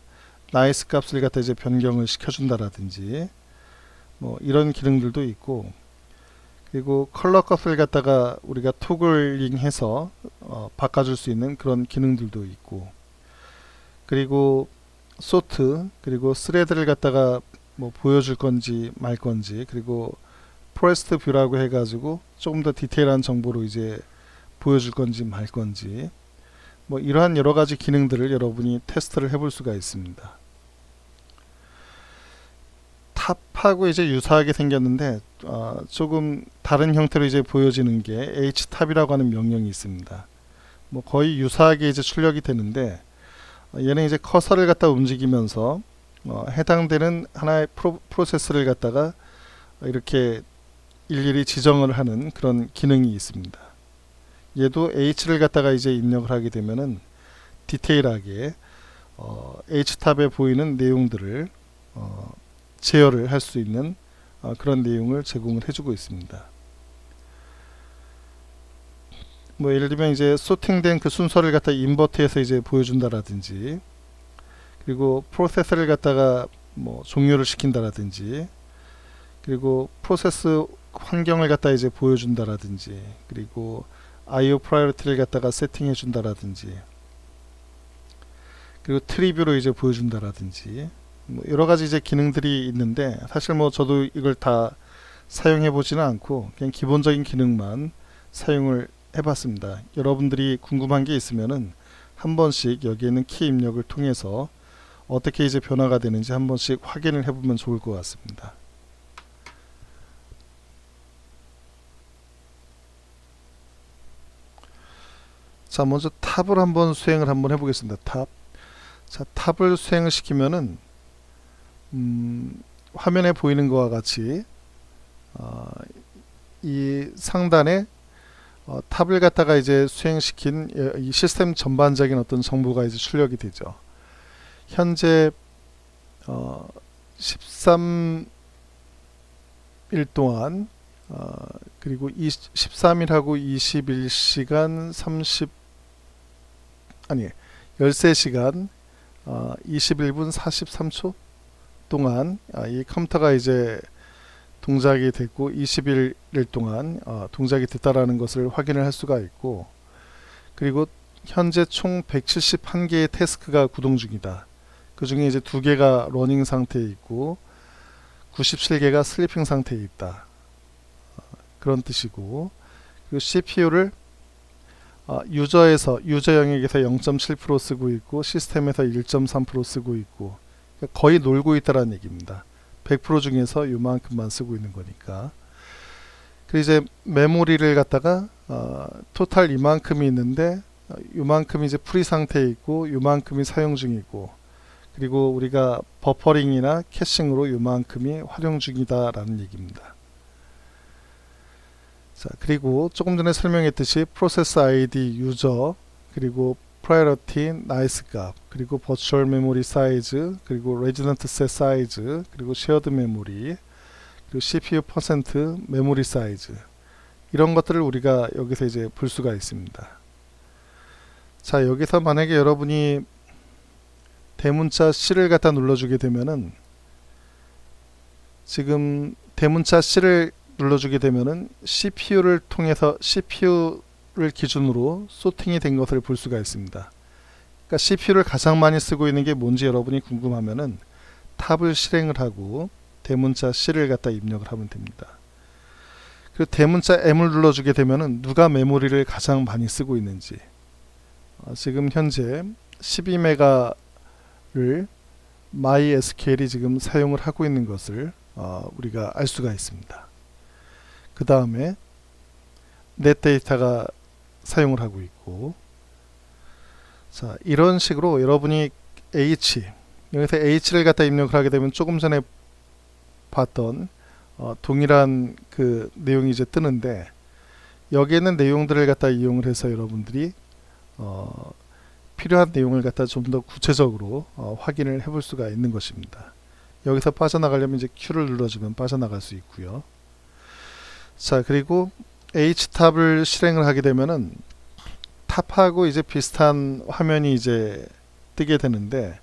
나이스 값을 갖다 이제 변경을 시켜준다라든지 뭐 이런 기능들도 있고, 그리고 컬러 값을 갖다가 우리가 토글링해서 바꿔줄 수 있는 그런 기능들도 있고, 그리고 소트, 그리고 스레드를 갖다가 뭐 보여줄 건지 말 건지, 그리고 프레스트 뷰라고 해가지고 조금 더 디테일한 정보로 이제 보여줄 건지 말 건지, 뭐 이러한 여러 가지 기능들을 여러분이 테스트를 해볼 수가 있습니다. 탑하고 이제 유사하게 생겼는데 조금 다른 형태로 이제 보여지는 게 htab이라고 하는 명령이 있습니다. 뭐 거의 유사하게 이제 출력이 되는데, 얘는 이제 커서를 갖다 움직이면서 해당되는 하나의 프로세스를 갖다가 이렇게 일일이 지정을 하는 그런 기능이 있습니다. 얘도 H를 갖다가 이제 입력을 하게 되면은 디테일하게 H탑에 보이는 내용들을 제어를 할 수 있는 그런 내용을 제공을 해주고 있습니다. 뭐 예를 들면 이제 소팅된 그 순서를 갖다 인버트해서 이제 보여준다라든지, 그리고 프로세스를 갖다가 뭐 종료를 시킨다라든지, 그리고 프로세스 환경을 갖다 이제 보여준다라든지, 그리고 IO 프라이어리티를 갖다가 세팅해 준다라든지, 그리고 트리뷰로 이제 보여준다라든지, 뭐 여러 가지 이제 기능들이 있는데, 사실 뭐 저도 이걸 다 사용해 보지는 않고 그냥 기본적인 기능만 사용을 해봤습니다. 여러분들이 궁금한 게 있으면은 한 번씩 여기에 있는 키 입력을 통해서 어떻게 이제 변화가 되는지 한 번씩 확인을 해보면 좋을 것 같습니다. 자, 먼저 탑을 한번 수행을 한번 해보겠습니다. 탑. 자, 탑을 수행을 시키면은 화면에 보이는 것과 같이 이 상단에 탑을 갖다가 이제 수행시킨 이 시스템 전반적인 어떤 정보가 이제 출력이 되죠. 현재 13일 동안 그리고 13일하고 21시간 13시간 21분 43초 동안 이 컴퓨터가 이제 동작이 됐고 20일 동안 동작이 됐다라는 것을 확인을 할 수가 있고, 그리고 현재 총 171개의 태스크가 구동 중이다. 그 중에 이제 2개가 러닝 상태에 있고 97개가 슬리핑 상태에 있다. 그런 뜻이고, 그리고 CPU를 유저 영역에서 0.7% 쓰고 있고 시스템에서 1.3% 쓰고 있고, 그러니까 거의 놀고 있다라는 얘기입니다. 100% 중에서 요만큼만 쓰고 있는 거니까. 그리고 이제 메모리를 갖다가 토탈 이만큼이 있는데 요만큼이 이제 프리 상태에 있고 요만큼이 사용 중이고, 그리고 우리가 버퍼링이나 캐싱으로 요만큼이 활용 중이다라는 얘기입니다. 자, 그리고 조금 전에 설명했듯이 프로세스 아이디 유저, 그리고 프라이어리티 나이스 값, 그리고 버추얼 메모리 사이즈, 그리고 레지던트 셋 사이즈, 그리고 쉐어드 메모리, 그리고 CPU 퍼센트 메모리 사이즈, 이런 것들을 우리가 여기서 이제 볼 수가 있습니다. 자, 여기서 만약에 여러분이 대문자 C를 갖다 눌러주게 되면은, 지금 대문자 C를 눌러주게 되면은 CPU를 통해서 CPU를 기준으로 소팅이 된 것을 볼 수가 있습니다. 그러니까 CPU를 가장 많이 쓰고 있는 게 뭔지 여러분이 궁금하면은 탑을 실행을 하고 대문자 C를 갖다 입력을 하면 됩니다. 그리고 대문자 M을 눌러주게 되면은 누가 메모리를 가장 많이 쓰고 있는지, 지금 현재 12메가를 MySQL이 지금 사용을 하고 있는 것을 우리가 알 수가 있습니다. 그 다음에 넷데이터가 사용을 하고 있고, 자, 이런 식으로 여러분이 여기서 H를 갖다 입력을 하게 되면 조금 전에 봤던 동일한 그 내용이 이제 뜨는데, 여기에 있는 내용들을 갖다 이용을 해서 여러분들이 필요한 내용을 갖다 좀 더 구체적으로 확인을 해볼 수가 있는 것입니다. 여기서 빠져나가려면 이제 Q를 눌러주면 빠져나갈 수 있고요. 자, 그리고 H탑을 실행을 하게 되면은 탑하고 이제 비슷한 화면이 이제 뜨게 되는데,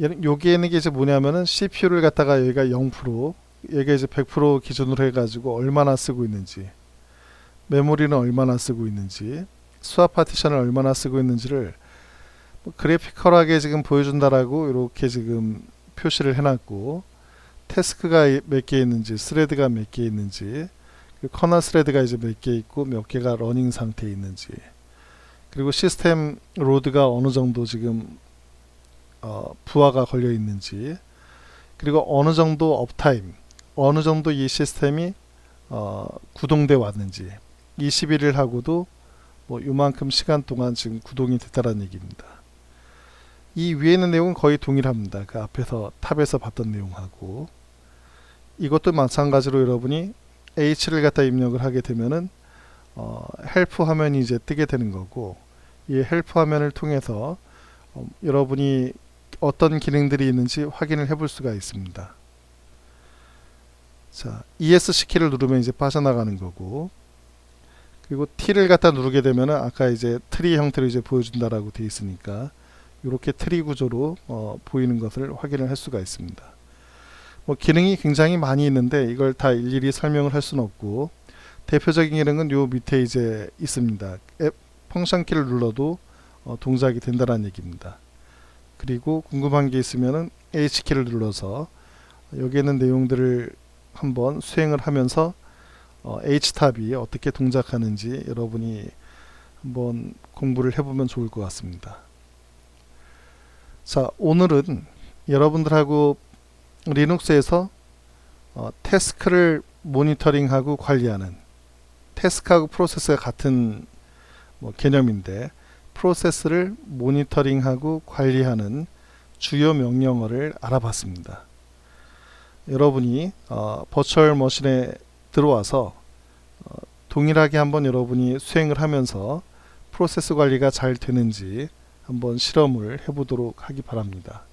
여기에 있는 게 이제 뭐냐면은 CPU를 갖다가 여기가 0%, 여기가 이제 100% 기준으로 해가지고 얼마나 쓰고 있는지, 메모리는 얼마나 쓰고 있는지, 스왑 파티션을 얼마나 쓰고 있는지를 그래피컬하게 지금 보여준다라고 이렇게 지금 표시를 해놨고, 태스크가 몇 개 있는지, 스레드가 몇 개 있는지, 커널 스레드가 이제 몇 개 있고 몇 개가 러닝 상태에 있는지, 그리고 시스템 로드가 어느 정도 지금 부하가 걸려 있는지, 그리고 어느 정도 업타임, 어느 정도 이 시스템이 구동돼 왔는지, 21일 하고도 뭐 요만큼 시간 동안 지금 구동이 됐다는 얘기입니다. 이 위에 있는 내용은 거의 동일합니다. 그 앞에서 탑에서 봤던 내용하고, 이것도 마찬가지로 여러분이 H를 갖다 입력을 하게 되면은 헬프 화면이 이제 뜨게 되는 거고, 이 헬프 화면을 통해서 여러분이 어떤 기능들이 있는지 확인을 해볼 수가 있습니다. 자, ESC 키를 누르면 이제 빠져나가는 거고, 그리고 T를 갖다 누르게 되면은 아까 이제 트리 형태로 이제 보여준다라고 되어 있으니까 이렇게 트리 구조로 보이는 것을 확인을 할 수가 있습니다. 뭐 기능이 굉장히 많이 있는데 이걸 다 일일이 설명을 할 수는 없고, 대표적인 기능은 요 밑에 이제 있습니다. 앱 펑션 키를 눌러도 동작이 된다는 얘기입니다. 그리고 궁금한 게 있으면은 H키를 눌러서 여기 있는 내용들을 한번 수행을 하면서 H탑이 어떻게 동작하는지 여러분이 한번 공부를 해보면 좋을 것 같습니다. 자, 오늘은 여러분들하고 리눅스에서 태스크를 모니터링하고 관리하는, 태스크하고 프로세스가 같은 개념인데, 프로세스를 모니터링하고 관리하는 주요 명령어를 알아봤습니다. 여러분이 버추얼 머신에 들어와서 동일하게 한번 여러분이 수행을 하면서 프로세스 관리가 잘 되는지 한번 실험을 해보도록 하기 바랍니다.